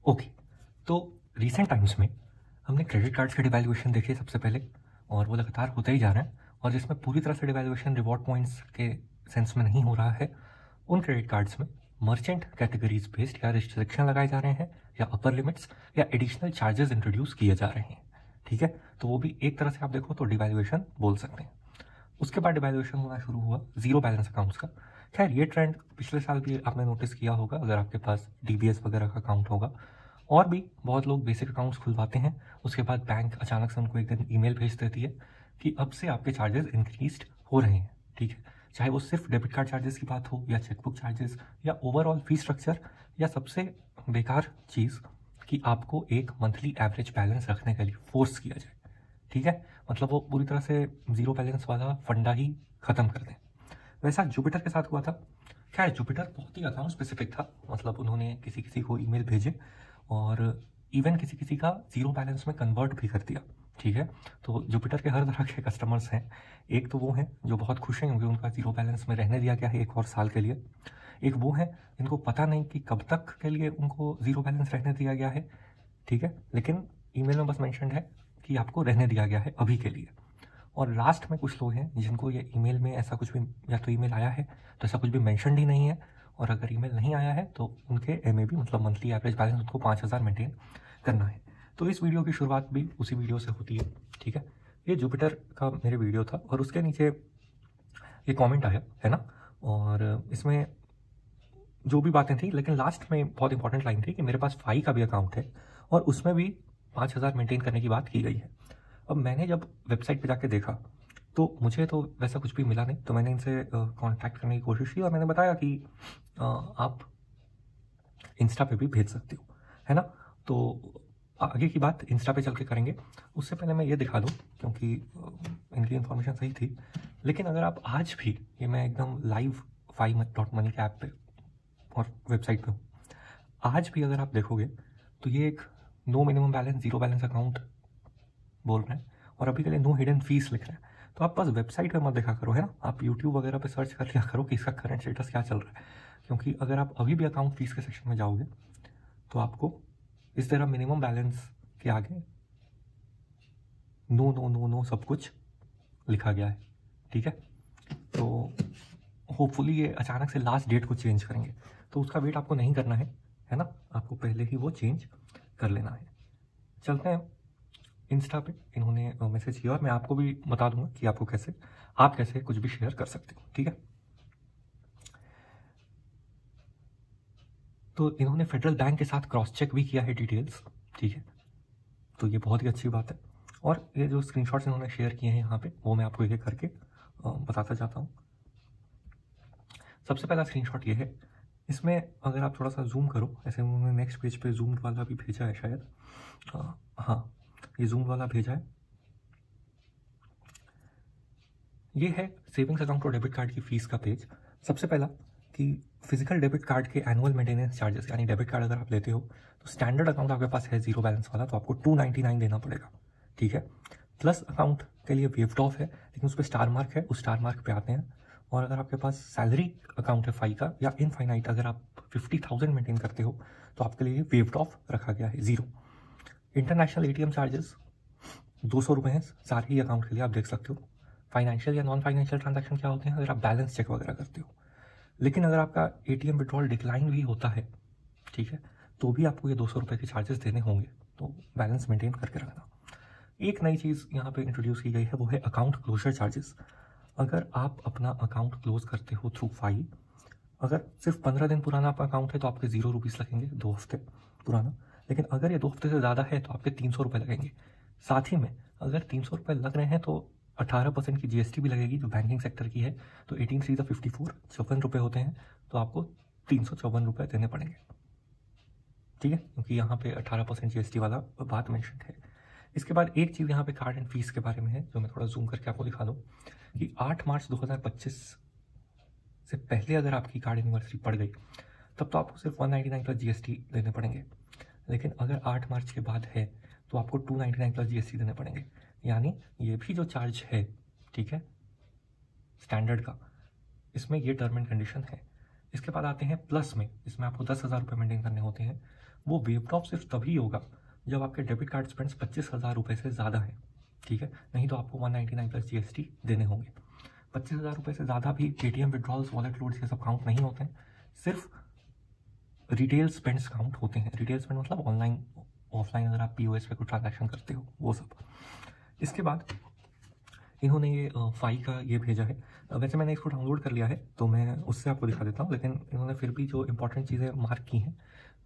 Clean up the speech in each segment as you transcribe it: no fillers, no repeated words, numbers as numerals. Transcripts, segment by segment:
Okay, तो recent times में हमने क्रेडिट कार्ड्स के डिवैल्यूएशन देखे सबसे पहले, और वो लगातार होते ही जा रहे हैं, और जिसमें पूरी तरह से डिवैल्यूएशन रिवॉर्ड पॉइंट्स के सेंस में नहीं हो रहा है, उन क्रेडिट कार्ड्स में मर्चेंट कैटेगरीज बेस्ड या रिस्ट्रिक्शन लगाए जा रहे हैं, या अपर लिमिट्स या एडिशनल चार्जेस इंट्रोड्यूस किए जा रहे हैं। ठीक है, तो वो भी एक तरह से आप देखो तो डिवैल्यूएशन बोल सकते हैं। उसके बाद डिवैल्यूएशन होना शुरू हुआ जीरो बैलेंस अकाउंट्स का। खैर, ये ट्रेंड पिछले साल भी आपने नोटिस किया होगा अगर आपके पास डीबीएस वगैरह का अकाउंट होगा, और भी बहुत लोग बेसिक अकाउंट्स खुलवाते हैं, उसके बाद बैंक अचानक से उनको एक दिन ईमेल भेज देती है कि अब से आपके चार्जेस इंक्रीज हो रहे हैं। ठीक है, चाहे वो सिर्फ डेबिट कार्ड चार्जेस की बात हो, या चेकबुक चार्जेस, या ओवरऑल फी स्ट्रक्चर, या सबसे बेकार चीज़ कि आपको एक मंथली एवरेज बैलेंस रखने के लिए फोर्स किया जाए। ठीक है, मतलब वो पूरी तरह से ज़ीरो बैलेंस वाला फंडा ही ख़त्म कर दें। वैसा जुपिटर के साथ हुआ था। खैर, जुपिटर बहुत ही अकाउंट स्पेसिफिक था, मतलब उन्होंने किसी किसी को ईमेल भेजे और इवन किसी किसी का ज़ीरो बैलेंस में कन्वर्ट भी कर दिया। ठीक है, तो जुपिटर के हर तरह के कस्टमर्स हैं। एक तो वो हैं जो बहुत खुश हैं क्योंकि उनका ज़ीरो बैलेंस में रहने दिया गया है एक और साल के लिए। एक वो हैं जिनको पता नहीं कि कब तक के लिए उनको ज़ीरो बैलेंस रहने दिया गया है। ठीक है, लेकिन ईमेल में बस मेंशन्ड है कि आपको रहने दिया गया है अभी के लिए। और लास्ट में कुछ लोग हैं जिनको ये ईमेल में ऐसा कुछ भी, या तो ईमेल आया है तो ऐसा कुछ भी मेंशन ही नहीं है, और अगर ईमेल नहीं आया है तो उनके एमएबी मतलब मंथली एवरेज बैलेंस उनको 5000 मेंटेन करना है। तो इस वीडियो की शुरुआत भी उसी वीडियो से होती है। ठीक है, ये जुपिटर का मेरे वीडियो था, और उसके नीचे ये कमेंट आया है ना, और इसमें जो भी बातें थी, लेकिन लास्ट में बहुत इंपॉर्टेंट लाइन थी कि मेरे पास फाई का भी अकाउंट है और उसमें भी 5000 मेंटेन करने की बात की गई है। अब मैंने जब वेबसाइट पे जाके देखा तो मुझे तो वैसा कुछ भी मिला नहीं, तो मैंने इनसे कांटेक्ट करने की कोशिश की और मैंने बताया कि आप इंस्टा पे भी भेज सकते हो, है ना। तो आगे की बात इंस्टा पे चल के करेंगे, उससे पहले मैं ये दिखा दूँ क्योंकि इनकी इन्फॉर्मेशन सही थी। लेकिन अगर आप आज भी, ये मैं एकदम लाइव फाई.मनी के ऐप पे और वेबसाइट पे हूँ, आज भी अगर आप देखोगे तो ये एक no minimum balance zero balance account बोल रहे हैं, और अभी के लिए नो हिडन फीस लिख रहे हैं। तो आप बस वेबसाइट पे मत देखा करो, है ना, आप यूट्यूब वगैरह पे सर्च कर लिया करो कि इसका करंट स्टेटस क्या चल रहा है, क्योंकि अगर आप अभी भी अकाउंट फीस के सेक्शन में जाओगे तो आपको इस तरह मिनिमम बैलेंस के आगे नो नो नो नो सब कुछ लिखा गया है। ठीक है, तो होपफुली ये अचानक से लास्ट डेट को चेंज करेंगे, तो उसका वेट आपको नहीं करना है ना, आपको पहले ही वो चेंज कर लेना है। चलते हैं इंस्टा पे, इन्होंने मैसेज किया और मैं आपको भी बता दूंगा कि आप कैसे कुछ भी शेयर कर सकते हो। ठीक है, तो इन्होंने फेडरल बैंक के साथ क्रॉस चेक भी किया है डिटेल्स। ठीक है, तो ये बहुत ही अच्छी बात है, और ये जो स्क्रीनशॉट्स इन्होंने शेयर किए हैं यहाँ पे वो मैं आपको एक एक करके बताता जाता हूँ। सबसे पहला स्क्रीनशॉट ये है, इसमें अगर आप थोड़ा सा जूम करो, ऐसे उन्होंने नेक्स्ट पेज पे जूम वाला भी भेजा है शायद, हाँ ये जूम वाला भेजा है। ये है सेविंग्स अकाउंट और डेबिट कार्ड की फ़ीस का पेज। सबसे पहला कि फिजिकल डेबिट कार्ड के एनुअल मेंटेनेंस चार्जेस, यानी डेबिट कार्ड अगर आप लेते हो तो स्टैंडर्ड अकाउंट आपके पास है ज़ीरो बैलेंस वाला, तो आपको 299 देना पड़ेगा। ठीक है, प्लस अकाउंट के लिए वेव्ड ऑफ है, लेकिन उस पर स्टार मार्क है, उस स्टार मार्क पे आते हैं। और अगर आपके पास सैलरी अकाउंट है फाई का, या इनफाइनाइट अगर आप 50,000 मेंटेन करते हो तो आपके लिए वेव्ड ऑफ रखा गया है, ज़ीरो। इंटरनेशनल एटीएम चार्जेस 200 रुपये हैं सारे ही अकाउंट के लिए, आप देख सकते हो। फाइनेंशियल या नॉन फाइनेंशियल ट्रांजैक्शन क्या होते हैं, अगर आप बैलेंस चेक वगैरह करते हो। लेकिन अगर आपका एटीएम विड्रॉल डिक्लाइन भी होता है, ठीक है, तो भी आपको ये 200 रुपये के चार्जेस देने होंगे, तो बैलेंस मेंटेन करके रखना। एक नई चीज़ यहाँ पे इंट्रोड्यूस की गई है, वो है अकाउंट क्लोजर चार्जेस। अगर आप अपना अकाउंट क्लोज करते हो थ्रू फाई, अगर सिर्फ 15 दिन पुराना आपका अकाउंट है तो आपके 0 रुपीज़ लगेंगे, 2 हफ्ते पुराना। लेकिन अगर ये 2 हफ्ते से ज़्यादा है तो आपके 300 रुपये लगेंगे। साथ ही में अगर 300 रुपये लग रहे हैं तो 18% की जीएसटी भी लगेगी जो बैंकिंग सेक्टर की है, तो 18 3 54 54 रुपये होते हैं, तो आपको 354 रुपये देने पड़ेंगे। ठीक है, क्योंकि यहाँ पे 18% जीएसटी वाला बात मेंशन है। इसके बाद एक चीज़ यहाँ पे कार्ड एंड फीस के बारे में है जो मैं थोड़ा जूम करके आपको दिखा दूँ कि 8 मार्च 2025 से पहले अगर आपकी कार्ड एनिवर्सरी पड़ गई तब तो आपको सिर्फ 199 प्लस जीएसटी देने पड़ेंगे। लेकिन अगर 8 मार्च के बाद है तो आपको 299 प्लस जीएसटी देने पड़ेंगे, यानी ये भी जो चार्ज है, ठीक है, स्टैंडर्ड का, इसमें ये टर्म एंड कंडीशन है। इसके बाद आते हैं प्लस में, इसमें आपको 10,000 रुपये मेंटेन करने होते हैं, वो वेव्ड ऑफ सिर्फ तभी होगा जब आपके डेबिट कार्ड स्पेंड्स 25,000 रुपये से ज़्यादा है, ठीक है। नहीं तो आपको 199 प्लस GST देने होंगे। 25,000 रुपये से ज़्यादा भी पेटीएम विड्रॉल्स, वॉलेट लोड्स ये सब काउंट नहीं होते हैं, सिर्फ रिटेल स्पेंड्स काउंट होते हैं। रिटेल स्पेंड मतलब ऑनलाइन ऑफलाइन अगर आप POS पे कोई ट्रांजैक्शन करते हो वो सब। इसके बाद इन्होंने ये फाई का ये भेजा है। वैसे मैंने इसको डाउनलोड कर लिया है तो मैं उससे आपको दिखा देता हूँ, लेकिन इन्होंने फिर भी जो इंपॉर्टेंट चीज़ें मार्क की हैं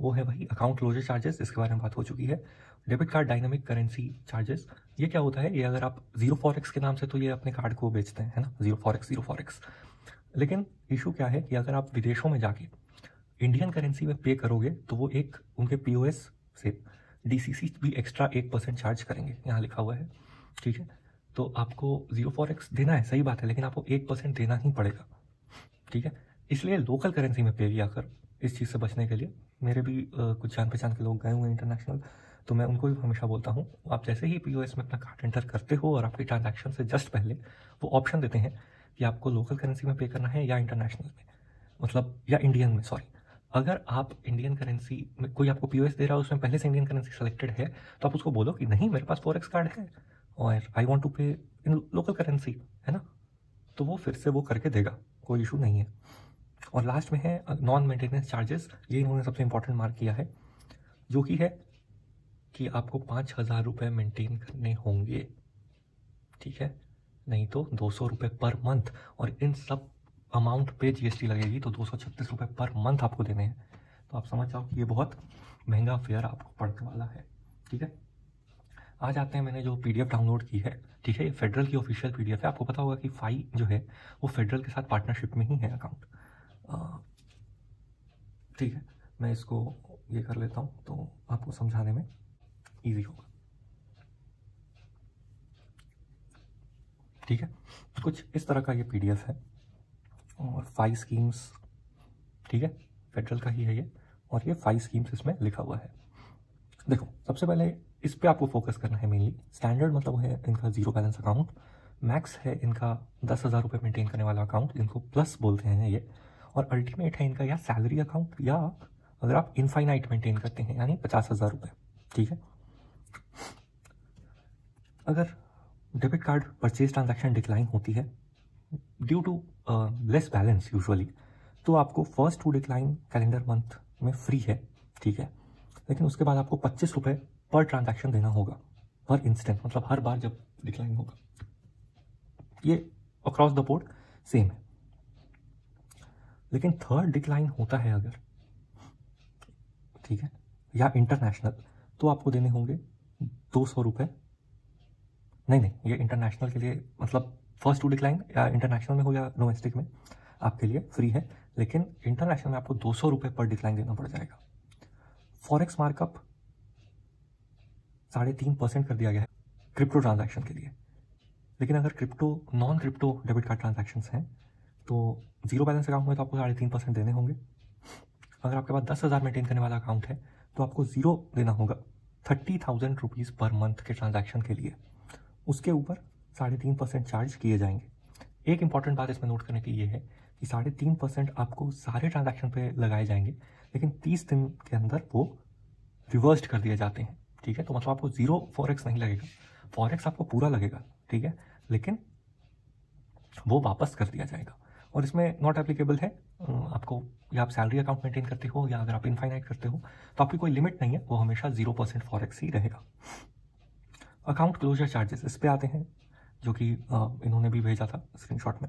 वो है भाई अकाउंट क्लोजर चार्जेस, इसके बारे में बात हो चुकी है। Debit card dynamic currency charges, ये क्या होता है? ये अगर आप जीरो फॉरेक्स के नाम से तो ये अपने कार्ड को बेचते हैं, है ना, जीरो फॉरेक्स। लेकिन इशू क्या है कि अगर आप विदेशों में जाके इंडियन करेंसी में पे करोगे तो वो एक उनके POS से DCC भी एक्स्ट्रा 1% चार्ज करेंगे, यहाँ लिखा हुआ है, ठीक है। तो आपको जीरो फॉरेक्स देना है, सही बात है, लेकिन आपको 1% देना ही पड़ेगा, ठीक है। इसलिए लोकल करेंसी में पे किया कर, इस चीज़ से बचने के लिए। मेरे भी कुछ जान पहचान के लोग गए हुए हैं इंटरनेशनल, तो मैं उनको भी हमेशा बोलता हूँ, आप जैसे ही POS में अपना कार्ड एंटर करते हो और आपके ट्रांजैक्शन से जस्ट पहले वो ऑप्शन देते हैं कि आपको लोकल करेंसी में पे करना है या इंटरनेशनल में, मतलब या इंडियन में, सॉरी। अगर आप इंडियन करेंसी में कोई आपको POS दे रहा है, उसमें पहले से इंडियन करेंसी सेलेक्टेड है, तो आप उसको बोलो कि नहीं मेरे पास फॉरेक्स कार्ड है और आई वांट टू पे इन लोकल करेंसी, है ना, तो वो फिर से वो करके देगा, कोई इशू नहीं है। और लास्ट में है नॉन मेंटेनेंस चार्जेस, ये इन्होंने सबसे इंपॉर्टेंट मार्क किया है, जो कि है कि आपको 5,000 रुपये मेंटेन करने होंगे, ठीक है, नहीं तो 200 रुपये पर मंथ, और इन सब अमाउंट पे GST लगेगी तो 236 रुपये पर मंथ आपको देने हैं। तो आप समझ जाओ कि ये बहुत महंगा फेयर आपको पड़ने वाला है, ठीक है। आज आते हैं, मैंने जो PDF डाउनलोड की है, ठीक है, ये फेडरल की ऑफिशियल PDF है। आपको पता होगा कि फाई जो है वो फेडरल के साथ पार्टनरशिप में ही है अकाउंट, ठीक है। मैं इसको ये कर लेता हूँ तो आपको समझाने में ईजी होगा, ठीक है। कुछ इस तरह का ये PDF है और 5 स्कीम्स, ठीक है, फेडरल का ही है ये, और ये 5 स्कीम्स इसमें लिखा हुआ है। देखो, सबसे पहले इस पे आपको फोकस करना है मेनली। स्टैंडर्ड मतलब है इनका जीरो बैलेंस अकाउंट, मैक्स है इनका 10,000 रुपये मेंटेन करने वाला अकाउंट, इनको प्लस बोलते हैं ये, और अल्टीमेट है इनका या सैलरी अकाउंट या अगर आप इनफाइनाइट मेंटेन करते हैं यानी 50,000 रुपये, ठीक है। अगर debit card purchase transaction decline होती है due to less balance usually, तो आपको first two decline calendar month में फ्री है, ठीक है, लेकिन उसके बाद आपको 25 रुपये पर ट्रांजैक्शन देना होगा, पर इंस्टेंट, मतलब हर बार जब डिक्लाइन होगा। ये अक्रॉस द बोर्ड सेम है। लेकिन थर्ड डिक्लाइन होता है अगर, ठीक है, या इंटरनेशनल, तो आपको देने होंगे 200 रुपये। नहीं, ये इंटरनेशनल के लिए, मतलब फर्स्ट टू डिक्लाइन या इंटरनेशनल में हो या डोमेस्टिक में आपके लिए फ्री है, लेकिन इंटरनेशनल में आपको 200 रुपये पर डिक्लाइन देना पड़ जाएगा। फॉरेक्स मार्कअप 3.5% कर दिया गया है क्रिप्टो ट्रांजैक्शन के लिए, लेकिन अगर non crypto debit card transactions हैं तो जीरो बैलेंस अकाउंट में तो आपको 3.5% देने होंगे। अगर आपके पास 10,000 मेंटेन करने वाला अकाउंट है तो आपको जीरो देना होगा 30,000 रुपीज़ पर मंथ के ट्रांजैक्शन के लिए, उसके ऊपर 3.5% चार्ज किए जाएंगे। एक इंपॉर्टेंट बात इसमें नोट करने की ये है कि 3.5% आपको सारे ट्रांजैक्शन पे लगाए जाएंगे, लेकिन 30 दिन के अंदर वो रिवर्स्ड कर दिए जाते हैं, ठीक है। तो मतलब आपको जीरो फॉरेक्स नहीं लगेगा, फॉरेक्स आपको पूरा लगेगा, ठीक है, लेकिन वो वापस कर दिया जाएगा। और इसमें नॉट एप्लीकेबल है आपको, या आप सैलरी अकाउंट मेंटेन करते हो या अगर आप इनफाइनाइट करते हो तो आपकी कोई लिमिट नहीं है, वो हमेशा 0% फॉरेक्स ही रहेगा। अकाउंट क्लोजर चार्जेस, इस पे आते हैं, जो कि इन्होंने भी भेजा था स्क्रीनशॉट में।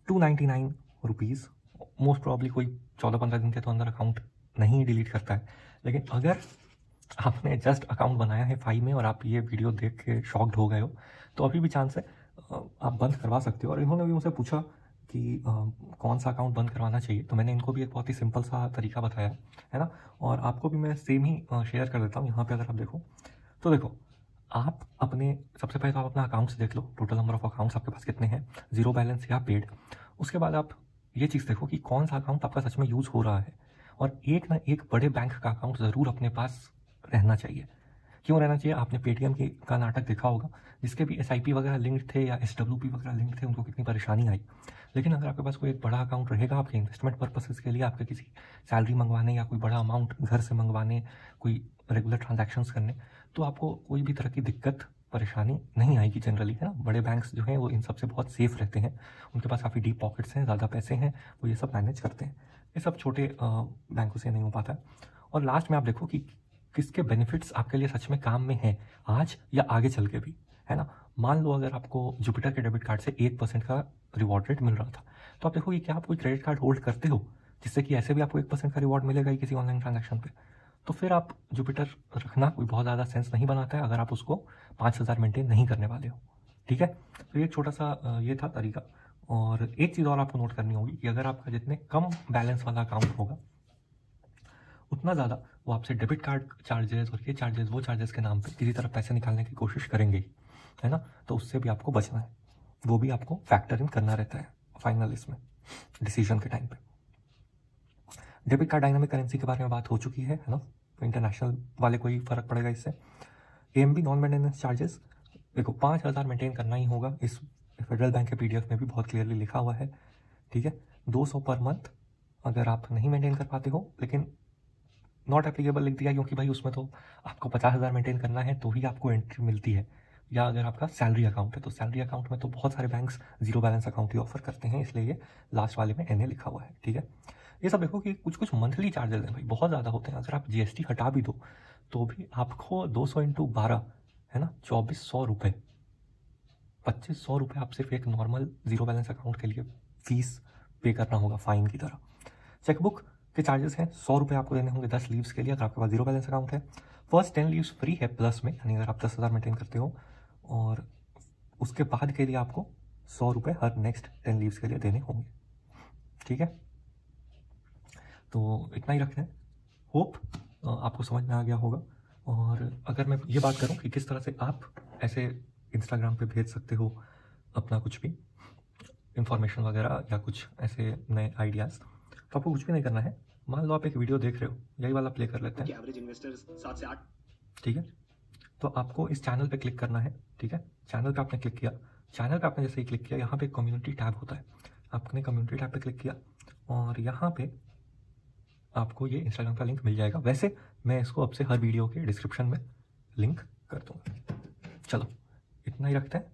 299 रुपीज़, मोस्ट प्रॉब्ली कोई 14-15 दिन के तो अंदर अकाउंट नहीं डिलीट करता है, लेकिन अगर आपने जस्ट अकाउंट बनाया है फाई में और आप ये वीडियो देख के शॉक्ड हो गए हो तो अभी भी चांस है आप बंद करवा सकते हो। और इन्होंने भी मुझसे पूछा कि कौन सा अकाउंट बंद करवाना चाहिए, तो मैंने इनको भी एक बहुत ही सिंपल सा तरीका बताया है ना, और आपको भी मैं सेम ही शेयर कर देता हूँ। यहाँ पे अगर आप देखो तो देखो, आप अपने सबसे पहले तो आप अपना अकाउंट्स देख लो, टोटल नंबर ऑफ अकाउंट्स आपके पास कितने हैं, जीरो बैलेंस या पेड। उसके बाद आप ये चीज़ देखो कि कौन सा अकाउंट आपका सच में यूज़ हो रहा है, और एक ना एक बड़े बैंक का अकाउंट ज़रूर अपने पास रहना चाहिए, क्यों रहना चाहिए? आपने पेटीएम का नाटक देखा होगा, जिसके भी SIP वगैरह लिंक्ड थे या SWP वगैरह लिंक्ड थे, उनको कितनी परेशानी आई। लेकिन अगर आपके पास कोई एक बड़ा अकाउंट रहेगा आपके इन्वेस्टमेंट पर्पसेस के लिए, आपके किसी सैलरी मंगवाने या कोई बड़ा अमाउंट घर से मंगवाने, कोई रेगुलर ट्रांजैक्शंस करने, तो आपको कोई भी तरह की दिक्कत परेशानी नहीं आएगी जनरली, है ना। बड़े बैंक्स जो हैं वो इन सब से बहुत सेफ रहते हैं, उनके पास काफ़ी डीप पॉकेट्स हैं, ज़्यादा पैसे हैं, वो ये सब मैनेज करते हैं। ये सब छोटे बैंकों से नहीं हो पाता है। और लास्ट में आप देखो कि किसके बेनिफिट्स आपके लिए सच में काम में हैं आज या आगे चल के भी, है ना। मान लो अगर आपको जुपिटर के डेबिट कार्ड से 1% का रिवॉर्ड रेट मिल रहा था, तो आप देखो कि क्या आप कोई क्रेडिट कार्ड होल्ड करते हो जिससे कि ऐसे भी आपको 1% का रिवॉर्ड मिलेगा ही किसी ऑनलाइन ट्रांजैक्शन पे, तो फिर आप जुपिटर रखना कोई बहुत ज़्यादा सेंस नहीं बनाता है अगर आप उसको 5,000 मेंटेन नहीं करने वाले हो, ठीक है। तो ये छोटा सा ये था तरीका। और एक चीज़ और आपको नोट करनी होगी कि अगर आपका जितने कम बैलेंस वाला अकाउंट होगा उतना ज़्यादा वो आपसे डेबिट कार्ड चार्जेस और ये चार्जेस वो चार्जेस के नाम पे किसी तरह पैसे निकालने की कोशिश करेंगे, है ना। तो उससे भी आपको बचना है, वो भी आपको फैक्टर इन करना रहता है फाइनल इसमें डिसीजन के टाइम पे। डेबिट कार्ड डायनामिक करेंसी के बारे में बात हो चुकी है ना। तो इंटरनेशनल वाले को ही फ़र्क पड़ेगा इससे। AMB नॉन मेंटेनेंस चार्जेस देखो 5,000 मेंटेन करना ही होगा, इस फेडरल बैंक के PDF में भी बहुत क्लियरली लिखा हुआ है, ठीक है। 200 पर मंथ अगर आप नहीं मेंटेन कर पाते हो, लेकिन नॉट एप्लीकेबल लिख दिया क्योंकि भाई उसमें तो आपको 50,000 मेंटेन करना है तो ही आपको एंट्री मिलती है। या अगर आपका सैलरी अकाउंट है तो सैलरी अकाउंट में तो बहुत सारे बैंक्स जीरो बैलेंस अकाउंट ही ऑफर करते हैं, इसलिए ये लास्ट वाले में NA लिखा हुआ है, ठीक है। ये सब देखो कि कुछ कुछ मंथली चार्जेस हैं भाई, बहुत ज़्यादा होते हैं। अगर आप GST हटा भी दो तो भी आपको 200 × 12 है ना, 2,400 रुपये, 2,500 रुपये आप सिर्फ एक नॉर्मल जीरो बैलेंस अकाउंट के लिए फीस पे करना होगा फाइन की तरह। चेकबुक के चार्जेस हैं 100 रुपये आपको देने होंगे 10 लीव्स के लिए अगर आपके पास जीरो बैलेंस अकाउंट है। फर्स्ट 10 लीव्स फ्री है प्लस में, यानी अगर आप 10,000 मेंटेन करते हो, और उसके बाद के लिए आपको 100 रुपये हर नेक्स्ट 10 लीव्स के लिए देने होंगे, ठीक है। तो इतना ही रखते हैं, होप आपको समझ में आ गया होगा। और अगर मैं ये बात करूं कि किस तरह से आप ऐसे इंस्टाग्राम पे भेज सकते हो अपना कुछ भी इंफॉर्मेशन वगैरह या कुछ ऐसे नए आइडियाज़, तो आपको कुछ भी नहीं करना है। मान लो आप एक वीडियो देख रहे हो, यही वाला प्ले कर लेते हैं, एवरेज इन्वेस्टर्स 7 से 8, ठीक है। तो आपको इस चैनल पे क्लिक करना है, ठीक है। चैनल पे आपने क्लिक किया, चैनल पे आपने जैसे ही क्लिक किया यहाँ पे कम्युनिटी टैब होता है, आपने कम्युनिटी टैब पे क्लिक किया और यहाँ पे आपको ये इंस्टाग्राम का लिंक मिल जाएगा। वैसे मैं इसको अब से हर वीडियो के डिस्क्रिप्शन में लिंक कर दूँगा। चलो इतना ही रखते हैं,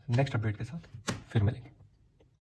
नेक्स्ट अपडेट के साथ फिर मिलेंगे।